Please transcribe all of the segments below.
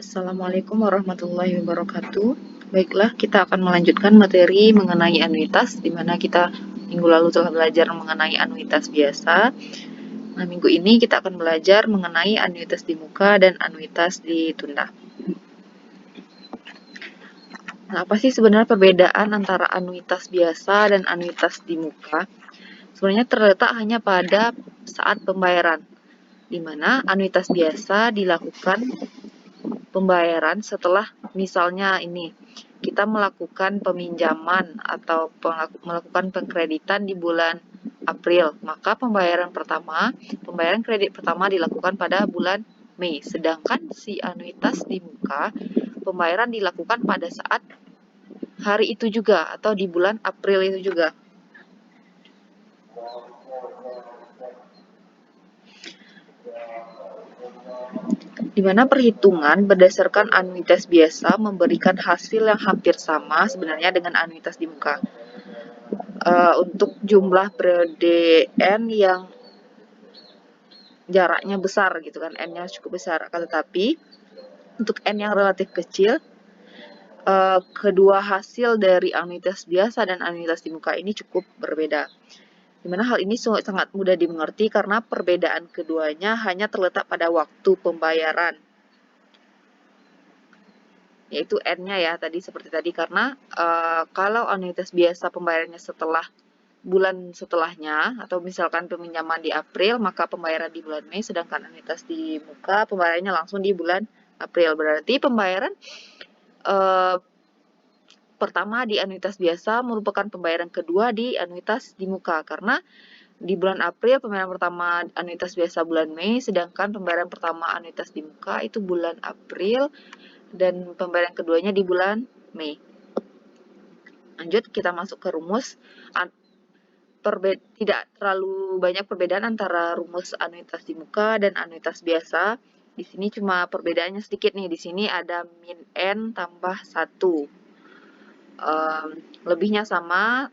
Assalamualaikum warahmatullahi wabarakatuh. Baiklah, kita akan melanjutkan materi mengenai anuitas, di mana kita minggu lalu telah belajar mengenai anuitas biasa. Nah, minggu ini kita akan belajar mengenai anuitas di muka dan anuitas ditunda. Nah, apa sih sebenarnya perbedaan antara anuitas biasa dan anuitas di muka? Sebenarnya terletak hanya pada saat pembayaran, di mana anuitas biasa dilakukan pembayaran setelah misalnya ini kita melakukan peminjaman atau melakukan pengkreditan di bulan April, maka pembayaran kredit pertama dilakukan pada bulan Mei, sedangkan si anuitas di muka pembayaran dilakukan pada saat hari itu juga atau di bulan April itu juga. Di mana perhitungan berdasarkan anuitas biasa memberikan hasil yang hampir sama sebenarnya dengan anuitas di muka. Untuk jumlah periode N yang jaraknya besar gitu kan, N-nya cukup besar. Akan tetapi untuk N yang relatif kecil, kedua hasil dari anuitas biasa dan anuitas di muka ini cukup berbeda. Dimana hal ini sangat mudah dimengerti karena perbedaan keduanya hanya terletak pada waktu pembayaran, yaitu N-nya ya tadi seperti tadi, karena kalau anuitas biasa pembayarannya setelah bulan setelahnya, atau misalkan peminjaman di April, maka pembayaran di bulan Mei, sedangkan anuitas di muka pembayarannya langsung di bulan April. Berarti pembayaran pertama di anuitas biasa merupakan pembayaran kedua di anuitas di muka, karena di bulan April pembayaran pertama anuitas biasa bulan Mei, sedangkan pembayaran pertama anuitas di muka itu bulan April dan pembayaran keduanya di bulan Mei. Lanjut, kita masuk ke rumus. Tidak terlalu banyak perbedaan antara rumus anuitas di muka dan anuitas biasa. Di sini cuma perbedaannya sedikit nih. Di sini ada min N tambah 1. Lebihnya sama,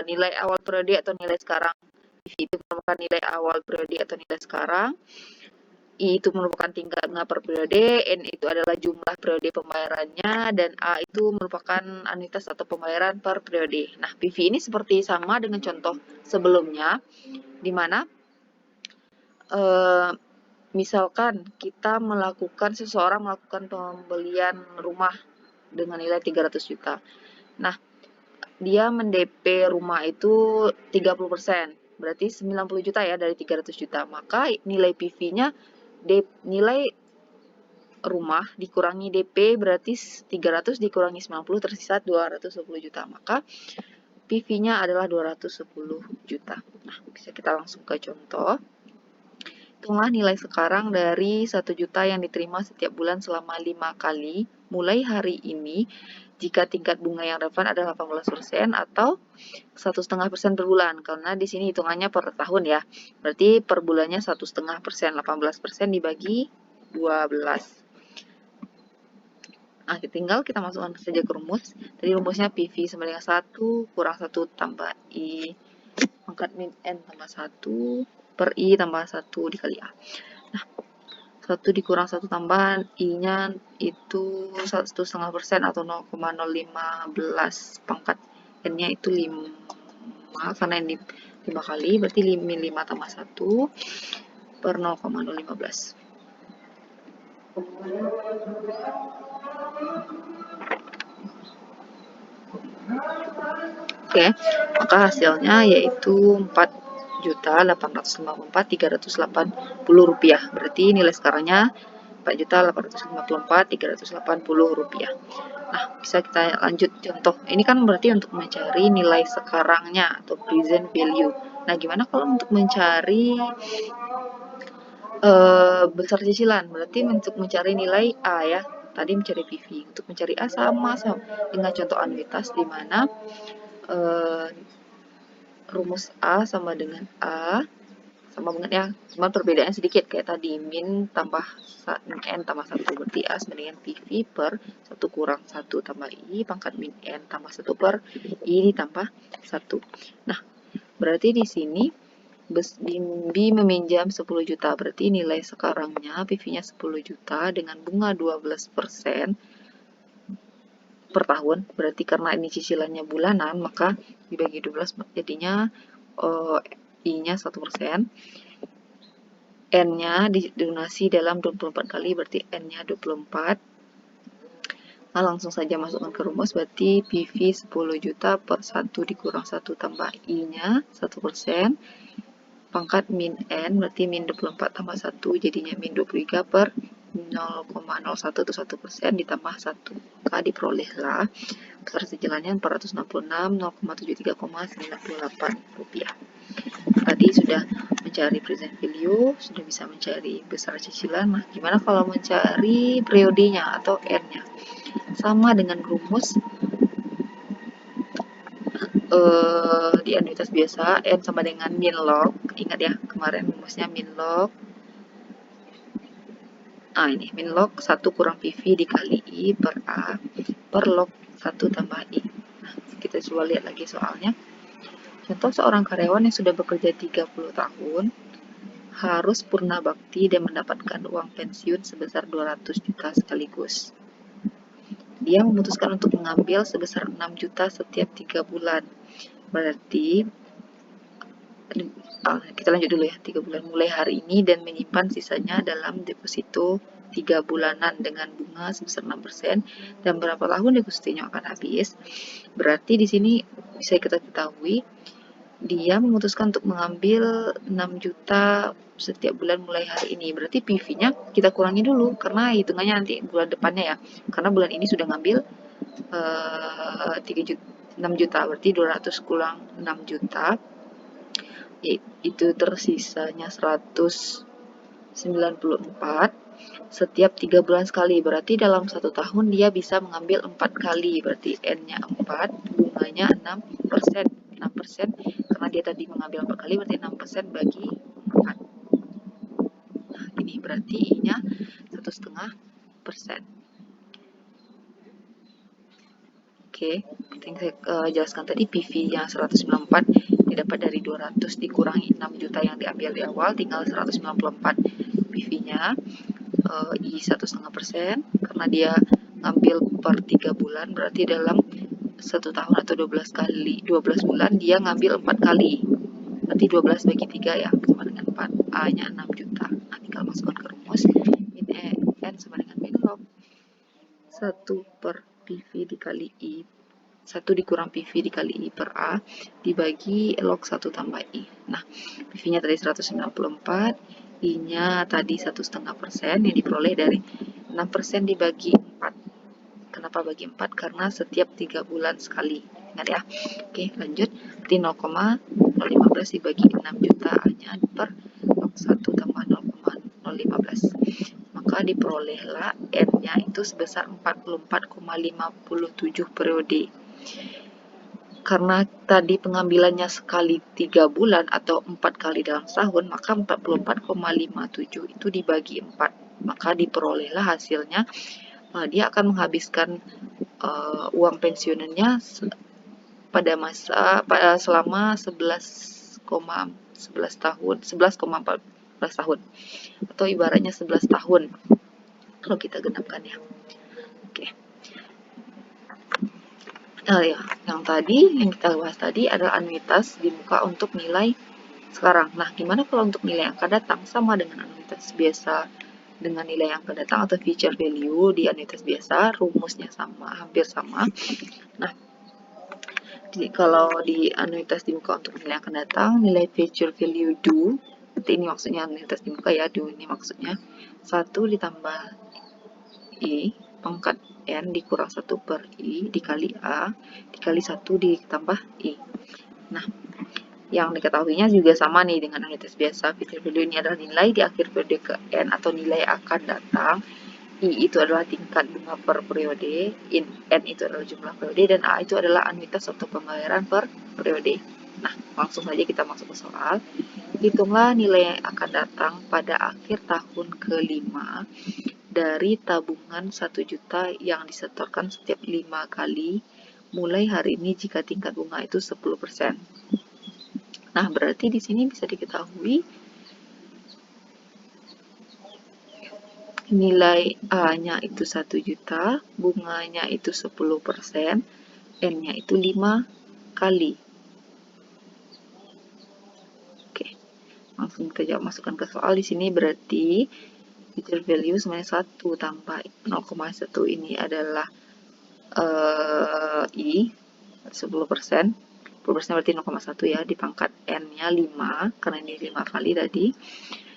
nilai awal periode atau nilai sekarang. Itu merupakan nilai awal periode atau nilai sekarang. I itu merupakan tingkat bunga per periode, N itu adalah jumlah periode pembayarannya, dan A itu merupakan anuitas atau pembayaran per periode. Nah, PV ini seperti sama dengan contoh sebelumnya, di mana misalkan seseorang melakukan pembelian rumah dengan nilai 300 juta. Nah, dia men-DP rumah itu 30%, berarti 90 juta ya dari 300 juta. Maka nilai PV-nya nilai rumah dikurangi DP berarti 300 dikurangi 90 tersisa 210 juta. Maka PV-nya adalah 210 juta. Nah, bisa kita langsung ke contoh. Hitunglah nilai sekarang dari 1 juta yang diterima setiap bulan selama 5 kali mulai hari ini jika tingkat bunga yang relevan adalah 18% atau 1,5% per bulan, karena di sini hitungannya per tahun ya. Berarti per bulannya 1,5%, 18% dibagi 12. Nah, tinggal kita masukkan saja ke rumus. Tadi rumusnya PV sama dengan 1 kurang 1 tambah I pangkat min N tambah 1 per I tambah 1 dikali A. Nah, 1 dikurang 1 tambahan I-nya itu 1,5% atau 0,015 pangkat N-nya itu 5, karena ini 5 kali, berarti min 5 tambah 1 per 0,015. Oke, maka hasilnya yaitu 4.854.380 rupiah. Berarti nilai sekarangnya 4.854.380 rupiah. Nah, bisa kita lanjut contoh. Ini kan berarti untuk mencari nilai sekarangnya atau present value. Nah, gimana kalau untuk mencari besar cicilan? Berarti untuk mencari nilai A ya. Tadi mencari PV. Untuk mencari A sama dengan contoh anuitas, di mana rumus A sama dengan A, sama banget ya, cuma perbedaannya sedikit kayak tadi, min N tambah 1, berarti A sama dengan PV per 1 kurang 1 tambah I pangkat min N tambah 1 per I ditambah 1. Nah, berarti di sini Bimbi meminjam 10 juta, berarti nilai sekarangnya PV-nya 10 juta dengan bunga 12% per tahun. Berarti karena ini cicilannya bulanan, maka dibagi 12 jadinya I-nya 1%. N-nya dilunasi dalam 24 kali, berarti N-nya 24. Nah, langsung saja masukkan ke rumus, berarti PV 10 juta per 1 dikurang 1 tambah I-nya 1%. Pangkat min N, berarti min 24 tambah 1, jadinya min 23 per 0,01 itu 1% ditambah 1. Maka diperolehlah besar cicilannya 466,073,98 rupiah. Tadi sudah mencari present value, sudah bisa mencari besar cicilan. Nah, gimana kalau mencari periodenya atau N-nya? Sama dengan rumus di anuitas biasa, N sama dengan min log. Ingat ya, kemarin rumusnya min log. Nah, ini min log 1 kurang PV dikali I per A per log 1 tambah I. Nah, kita coba lihat lagi soalnya. Contoh seorang karyawan yang sudah bekerja 30 tahun harus purna bakti dan mendapatkan uang pensiun sebesar 200 juta sekaligus. Dia memutuskan untuk mengambil sebesar 6 juta setiap 3 bulan. Berarti kita lanjut dulu ya, 3 bulan mulai hari ini dan menyimpan sisanya dalam deposito 3 bulanan dengan bunga sebesar 6% dan berapa tahun depositonya akan habis. Berarti di sini bisa kita ketahui dia memutuskan untuk mengambil 6 juta setiap bulan mulai hari ini. Berarti PV-nya kita kurangi dulu karena hitungannya nanti bulan depannya ya. Karena bulan ini sudah ngambil 6 juta, berarti 200 kurang 6 juta itu tersisanya 194 setiap 3 bulan sekali. Berarti dalam 1 tahun dia bisa mengambil 4 kali. Berarti N-nya 4, bunganya 6%. 6% karena dia tadi mengambil 4 kali, berarti 6% bagi 4. Nah, ini berarti I-nya 1,5%. Oke, yang saya jelaskan tadi PV-nya 194 didapat dari 200 dikurangi 6 juta yang diambil di awal, tinggal 194 PV-nya. I 1,5% karena dia ngambil per 3 bulan, berarti dalam 1 tahun atau 12 bulan dia ngambil 4 kali, berarti 12 bagi 3 ya sama dengan 4. A nya 6 juta. Nah, tinggal masukkan ke rumus min N sama dengan min log 1 per PV dikali I, 1 dikurang PV dikali I per A dibagi log 1 tambah I. Nah, PV-nya tadi 194, I-nya tadi 1,5% yang diperoleh dari 6% dibagi 4. Kenapa bagi 4? Karena setiap 3 bulan sekali. Ingat ya. Oke, lanjut. Berarti 0,015 dibagi 6 juta A-nya per log 1 tambah 0,015. Maka diperolehlah N-nya itu sebesar 44,57 periode. Karena tadi pengambilannya sekali 3 bulan atau 4 kali dalam setahun, maka 44,57 itu dibagi 4. Maka diperolehlah hasilnya dia akan menghabiskan uang pensiunannya selama 11,14 tahun atau ibaratnya 11 tahun kalau kita genapkan ya. Oke. Yang kita bahas tadi adalah anuitas di muka untuk nilai sekarang. Nah, gimana kalau untuk nilai yang akan datang? Sama dengan anuitas biasa dengan nilai yang akan datang atau future value di anuitas biasa, rumusnya sama, hampir sama. Nah, kalau di anuitas di muka untuk nilai yang akan datang, nilai future value do, berarti ini maksudnya anuitas di muka ya, do ini maksudnya 1 ditambah I pangkat N dikurang 1 per I dikali A dikali 1 ditambah I. Nah, yang diketahuinya juga sama nih dengan anuitas biasa. Future value ini adalah nilai di akhir periode ke N atau nilai akan datang. I itu adalah tingkat bunga per periode, N itu adalah jumlah periode, dan A itu adalah anuitas atau pembayaran per periode. Nah, langsung saja kita masuk ke soal. Hitunglah nilai yang akan datang pada akhir tahun ke-5 dari tabungan 1 juta yang disetorkan setiap 5 kali mulai hari ini jika tingkat bunga itu 10%. Nah, berarti di sini bisa diketahui nilai A-nya itu 1 juta, bunganya itu 10%, N-nya itu 5 kali. Oke, langsung kita jawab, masukkan ke soal. Di sini berarti future value semuanya 1 tambah 0,1 ini adalah I, 10%. 10% berarti 0,1 ya, dipangkat N-nya 5, karena ini 5 kali tadi.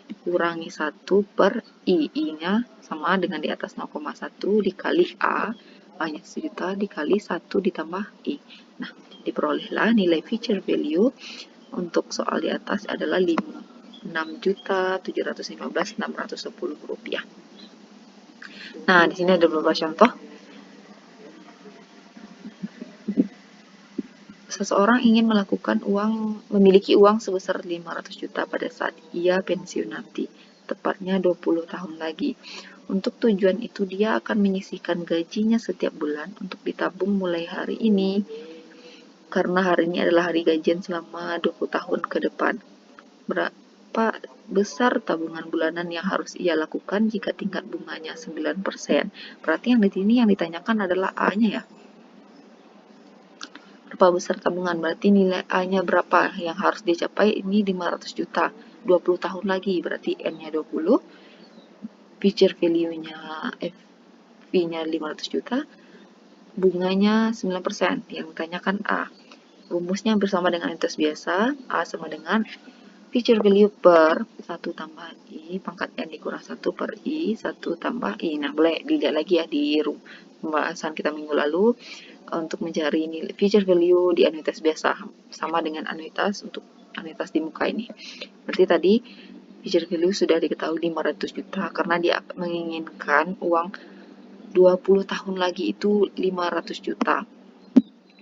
Kurangi 1 per I. I-nya sama dengan di atas 0,1 dikali A. A-nya 1 juta dikali 1 ditambah I. Nah, diperolehlah nilai future value untuk soal di atas adalah 6.715.610 rupiah. Nah, di sini ada beberapa contoh. Seseorang ingin memiliki uang sebesar 500 juta pada saat ia pensiun nanti, tepatnya 20 tahun lagi. Untuk tujuan itu dia akan menyisihkan gajinya setiap bulan untuk ditabung mulai hari ini, karena hari ini adalah hari gajian selama 20 tahun ke depan. Berapa besar tabungan bulanan yang harus ia lakukan jika tingkat bunganya 9%? Berarti yang di sini yang ditanyakan adalah A-nya ya. Berapa besar tabungan? Berarti nilai A-nya berapa yang harus dicapai? Ini 500 juta. 20 tahun lagi, berarti N-nya 20. Future value-nya FV-nya 500 juta. Bunganya 9%. Yang ditanyakan A. Rumusnya bersama dengan entitas biasa. A sama dengan future value per 1 tambah I pangkat N dikurang 1 per I 1 tambah I. Nah, boleh dilihat lagi ya di pembahasan kita minggu lalu untuk mencari nilai future value di anuitas biasa sama dengan anuitas untuk anuitas di muka ini. Berarti tadi future value sudah diketahui 500 juta karena dia menginginkan uang 20 tahun lagi itu 500 juta.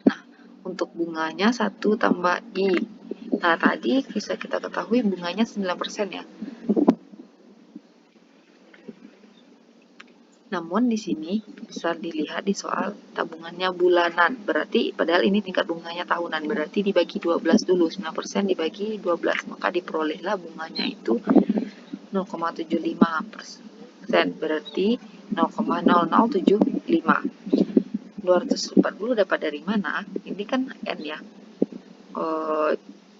Nah, untuk bunganya 1 tambah I. Nah, tadi bisa kita ketahui bunganya 9% ya. Namun di sini bisa dilihat di soal tabungannya bulanan. Berarti padahal ini tingkat bunganya tahunan. Berarti dibagi 12 dulu. 9% dibagi 12. Maka diperolehlah bunganya itu 0,75%. Berarti 0,0075. 240 dapat dari mana? Ini kan N ya.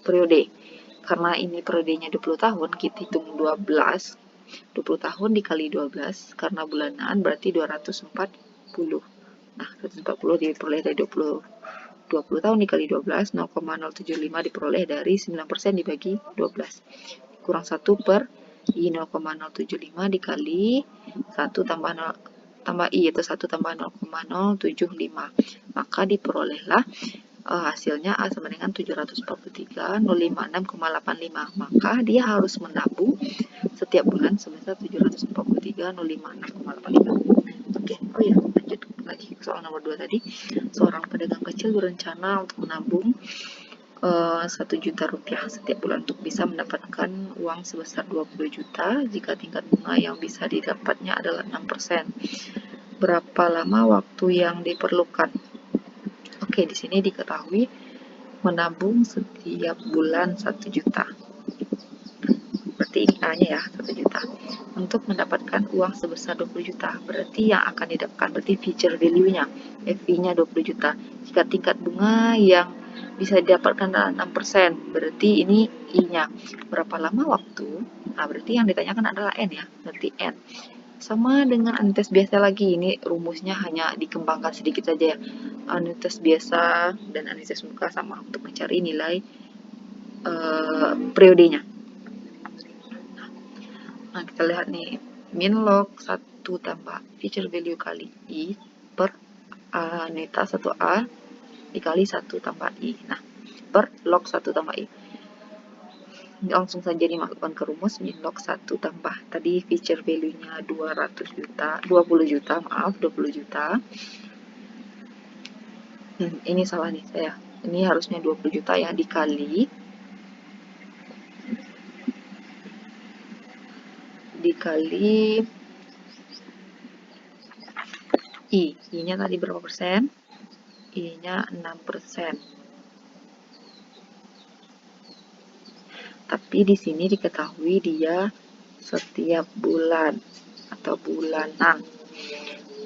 Periode. Karena ini periodenya 20 tahun, kita hitung 12. 20 tahun dikali 12 karena bulanan berarti 240. Nah, 240 diperoleh dari 20 tahun dikali 12, 0,075 diperoleh dari 9% dibagi 12. Kurang 1 per I 0,075 dikali 1 tambah 0 tambah I yaitu 1 tambah 0,075. Maka diperolehlah hasilnya A sama dengan 743.056,85. Maka dia harus menabung setiap bulan sebesar 743.056,85. Oke, oh ya, lanjut lagi soal nomor 2 tadi. Seorang pedagang kecil berencana untuk menabung 1 juta rupiah setiap bulan untuk bisa mendapatkan uang sebesar 20 juta jika tingkat bunga yang bisa didapatnya adalah 6%. Berapa lama waktu yang diperlukan? Oke, di sini diketahui menabung setiap bulan 1 juta. Berarti ini A-nya ya, 1 juta. Untuk mendapatkan uang sebesar 20 juta, berarti yang akan didapatkan, berarti future value-nya, FV-nya 20 juta. Jika tingkat bunga yang bisa didapatkan adalah 6%, berarti ini I-nya. Berapa lama waktu? Nah, berarti yang ditanyakan adalah N ya, berarti N. Sama dengan anuitas biasa lagi, ini rumusnya hanya dikembangkan sedikit saja ya. Anuitas biasa dan anuitas muka sama untuk mencari nilai periodenya. Nah, kita lihat nih, min log 1 tambah future value kali I per anuitas 1A dikali 1 tambah I. Nah, per log 1 tambah I. Langsung saja dimasukkan ke rumus min log 1 tambah tadi future value-nya 20 juta, maaf, 20 juta. Ini salah nih saya. Ini harusnya 20 juta ya dikali I. I-nya tadi berapa persen? I-nya 6%. Tapi di sini diketahui dia setiap bulan atau bulanan.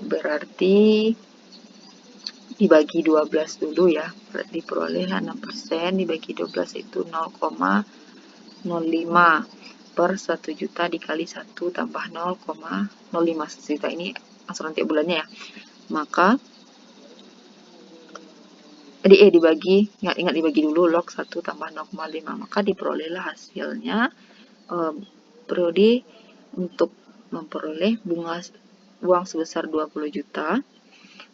Berarti dibagi 12 dulu ya. Berarti perolehan 6% dibagi 12 itu 0,05 per 1 juta dikali 1 tambah 0,05. 1 juta ini angsuran tiap bulannya ya. Maka dibagi, ingat dibagi dulu log 1 tambah 0,5, maka diperolehlah hasilnya periode untuk memperoleh uang sebesar 20 juta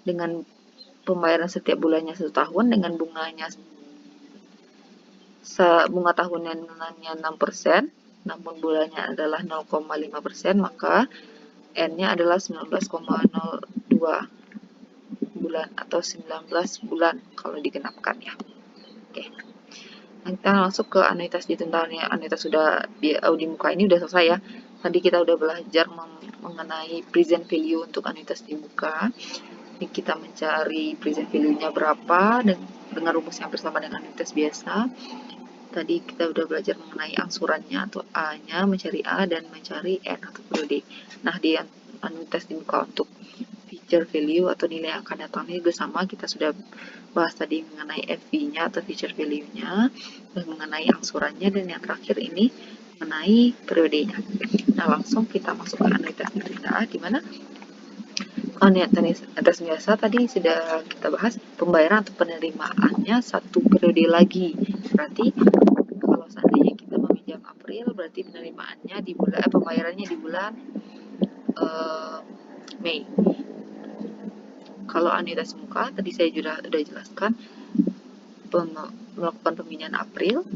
dengan pembayaran setiap bulannya 1 tahun dengan bunga tahunannya 6%, namun bulannya adalah 0,5%, maka N-nya adalah 19,02 bulan atau 19 bulan kalau digenapkan ya. Oke. Nah, kita masuk ke anuitas ditunda. Anuitas sudah di muka ini udah selesai ya. Tadi kita udah belajar mengenai present value untuk anuitas di muka. Ini kita mencari present value-nya berapa dan dengan rumus yang bersama dengan anuitas biasa. Tadi kita udah belajar mengenai angsurannya atau A-nya, mencari A dan mencari N atau periode. Nah, di anuitas di muka untuk feature value atau nilai yang akan datang ini juga sama, kita sudah bahas tadi mengenai FV-nya atau feature value-nya, dan mengenai angsurannya, dan yang terakhir ini mengenai periodenya. Nah, langsung kita masuk ke anuitas ditunda, di mana anuitas biasa tadi sudah kita bahas pembayaran atau penerimaannya 1 periode lagi. Berarti kalau seandainya kita meminjam April, berarti penerimaannya di bulan pembayarannya di bulan Mei. Kalau anuitas muka tadi saya sudah jelaskan melakukan peminjaman April,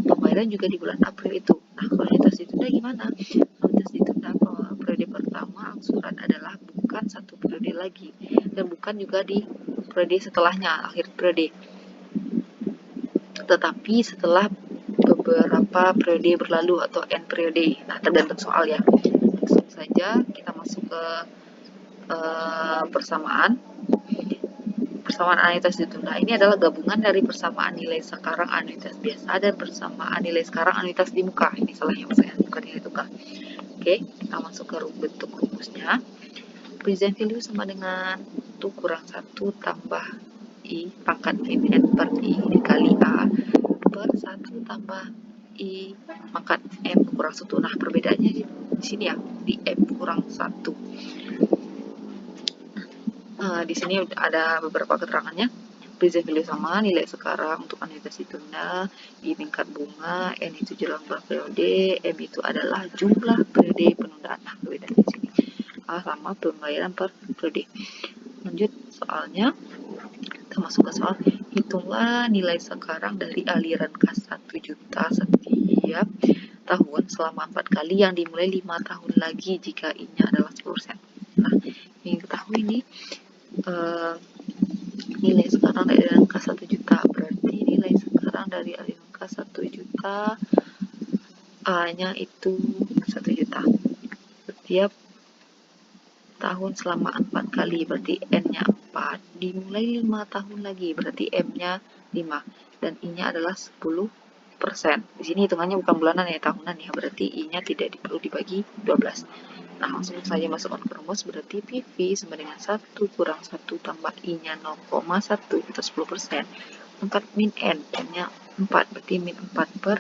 pembayaran juga di bulan April itu. Nah, kalau anuitas ditunda gimana? Anuitas ditunda periode pertama angsuran adalah bukan 1 periode lagi dan bukan juga di periode setelahnya, akhir periode, tetapi setelah beberapa periode berlalu atau N periode. Nah, tergantung soal ya. Langsung saja kita masuk ke persamaan anuitas ditunda. Ini adalah gabungan dari persamaan nilai sekarang anuitas biasa dan persamaan nilai sekarang anuitas di muka. Ini salahnya maksudnya, bukan nilai tukar. Oke, kita masuk ke bentuk rumusnya. Present value sama dengan 1 kurang 1 tambah I pangkat min N per I dikali A per 1 tambah I pangkat M kurang 1. Nah, perbedaannya di sini ya, di M kurang 1. Di sini ada beberapa keterangannya. Present value sama nilai sekarang untuk anuitas ditunda, I tingkat bunga, N itu jumlah periode, M itu adalah jumlah periode penundaan. Nah, perbedaan di sini. A sama pembayaran per periode. Lanjut soalnya, kita masuk ke soal. Hitunglah nilai sekarang dari aliran kas 1 juta setiap tahun selama 4 kali yang dimulai 5 tahun lagi jika I-nya adalah 10%. Nah, yang ketahui ini nilai sekarang dari aliran kas 1 juta, berarti nilai sekarang dari aliran kas 1 juta A-nya itu 1 juta setiap tahun selama 4 kali, berarti N-nya 4 dimulai 5 tahun lagi, berarti M-nya 5 dan I-nya adalah 10%. Di sini hitungannya bukan bulanan ya, tahunan ya, berarti I-nya tidak perlu dibagi 12. Nah, langsung saja masukkan ke rumus, berarti PV sama dengan 1 kurang 1 tambah I-nya 0,1 itu 10%. 4 min N, N-nya 4, berarti min 4 per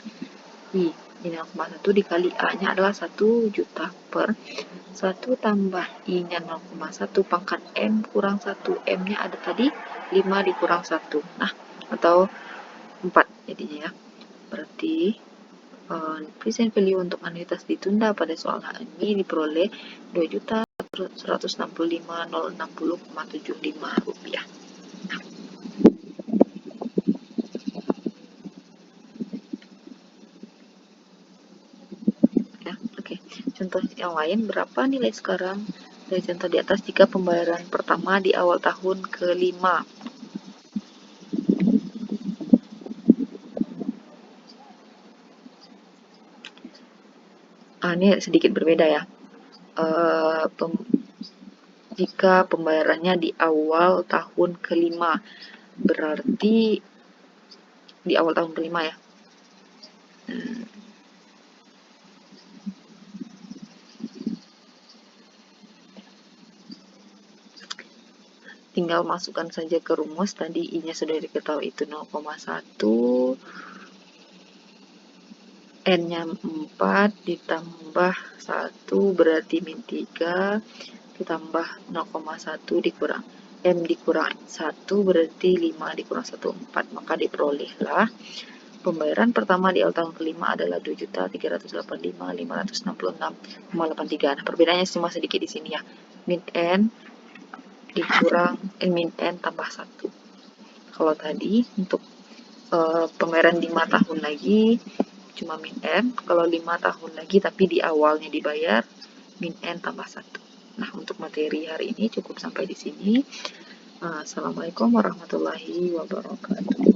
I. Ini 0,1 dikali A-nya adalah 1 juta per 1 tambah I-nya 0,1 pangkat M kurang 1. M-nya ada tadi 5 dikurang 1. Nah, atau 4 jadinya ya. Berarti present value untuk anuitas ditunda pada soal ini diperoleh 2.165.060,75 rupiah. Ya, oke. Contoh yang lain, berapa nilai sekarang dari contoh di atas jika pembayaran pertama di awal tahun ke-5? Ini sedikit berbeda ya. Jika pembayarannya di awal tahun ke-5, berarti di awal tahun ke-5 ya. tinggal masukkan saja ke rumus. Tadi I-nya sudah diketahui itu 0,1, N-nya 4 ditambah 1 berarti min 3, ditambah 0,1 dikurang M dikurang 1 berarti 5 dikurang 1, 4. Maka diperolehlah pembayaran pertama di awal tahun kelima adalah 2.385.566,83. Nah, perbedaannya cuma sedikit di sini ya. Min N dikurang min N tambah 1. Kalau tadi untuk pembayaran 5 tahun lagi cuma min N. Kalau 5 tahun lagi tapi di awalnya dibayar min N tambah 1. Nah, untuk materi hari ini cukup sampai di sini. Assalamualaikum warahmatullahi wabarakatuh.